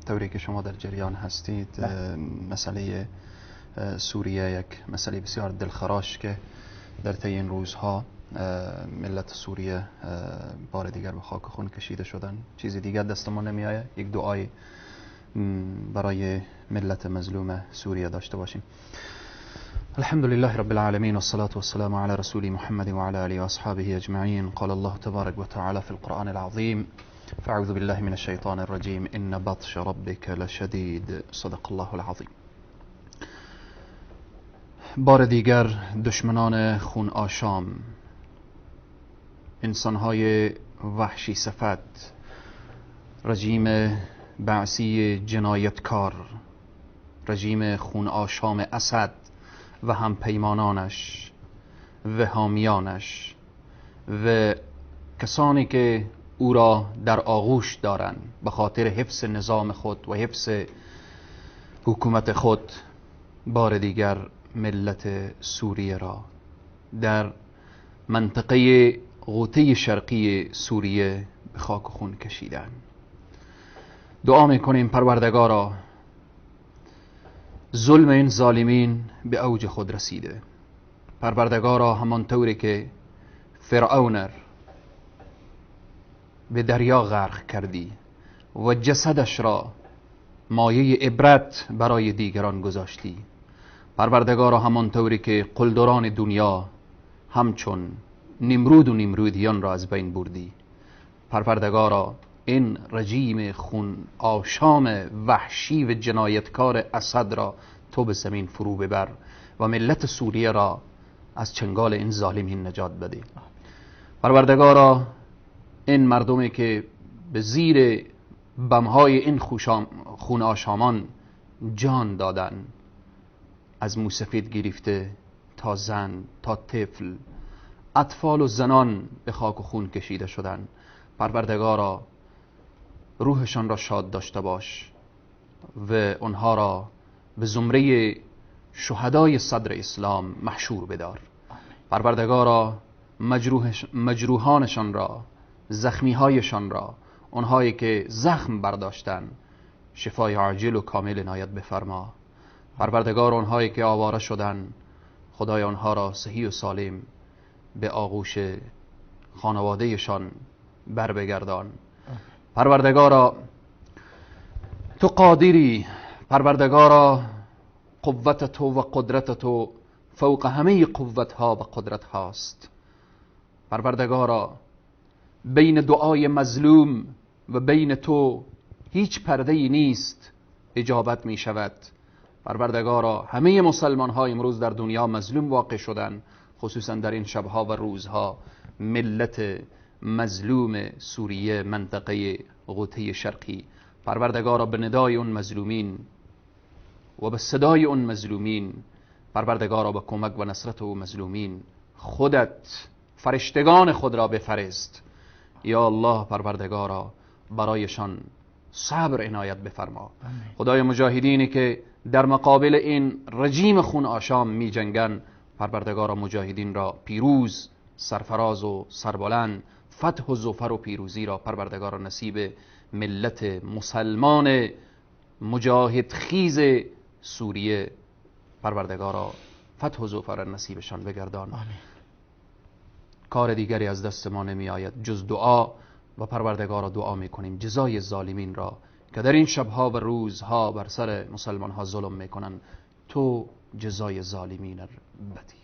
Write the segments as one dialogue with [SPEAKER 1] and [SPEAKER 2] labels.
[SPEAKER 1] طوری که شما در جریان هستید مسئله سوریه یک مسئله بسیار دلخراش که در طی این روزها ملت سوریه بار دیگر به خاک خون کشیده شدن. چیزی دیگر دست ما نمیآید یک دعای برای ملت مظلوم سوریه داشته باشیم. الحمد لله رب العالمين والصلاة والسلام على رسول محمد وعلى آله وأصحابه أجمعين. قال الله تبارك وتعالى في القرآن العظيم: فأعوذ بالله من الشيطان الرجيم إن بطش ربك لشديد. صدق الله العظيم. بار دیگر دشمنان خون آشام، انسانهای وحشی صفت، رژیم بعثی جنایتکار، رژیم خون آشام اسد و هم پیمانانش و حامیانش و کسانی که او را در آغوش دارند به خاطر حفظ نظام خود و حفظ حکومت خود، بار دیگر ملت سوریه را در منطقه غوطه شرقی سوریه به خاک و خون کشیدند. دعا میکنیم پروردگارا، ظلم این ظالمین به اوج خود رسیده. پروردگارا، همانطوری که فرعون به دریا غرق کردی و جسدش را مایه عبرت برای دیگران گذاشتی، پروردگارا همانطوری که قلدران دنیا همچون نمرود و نمرودیان را از بین بردی، پروردگارا این رژیم خون آشام وحشی و جنایتکار اسد را تو به زمین فرو ببر و ملت سوریه را از چنگال این ظالمین نجات بده. پروردگارا، این مردمی که به زیر بمهای این خون آشامان جان دادن، از موسفید گرفته تا زن تا طفل، اطفال و زنان به خاک و خون کشیده شدن، پروردگارا روحشان را شاد داشته باش و اونها را به زمره شهدای صدر اسلام محشور بدار. پروردگارا مجروحانشان را، زخمیهایشان را، اونهایی که زخم برداشتن، شفای عاجل و کامل عنایت بفرما. پروردگار، اونهایی که آواره شدن، خدای آنها را صحیح و سالم به آغوش خانوادهشان بر بگردان. پروردگارا، تو قادری، پروردگارا قوت تو و قدرت تو فوق همه قوت ها و قدرت هاست. پروردگارا، بین دعای مظلوم و بین تو هیچ پرده ای نیست، اجابت می شود. پروردگارا، همه مسلمان ها امروز در دنیا مظلوم واقع شدن، خصوصا در این شبها و روزها ملت مظلوم سوریه، منطقه غوطه شرقی. پروردگارا، به ندای اون مظلومین و به صدای اون مظلومین، پروردگارا به کمک و نصرت اون مظلومین خودت فرشتگان خود را بفرست. یا الله، پروردگارا برایشان صبر عنایت بفرما. خدای مجاهدینی که در مقابل این رژیم خون آشام می جنگن، پروردگارا مجاهدین را پیروز، سرفراز و سربلند، فتح و ظفر و پیروزی را پروردگارا نصیب ملت مسلمان مجاهد خیز سوریه، پروردگارا فتح و ظفر نصیبشان بگردان. کار دیگری از دست ما نمی آید جز دعا و پروردگارا دعا می کنیم جزای ظالمین را که در این شبها و روزها بر سر مسلمان ها ظلم می کنن، تو جزای ظالمین بدی.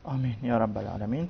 [SPEAKER 2] آمین یا رب العالمین.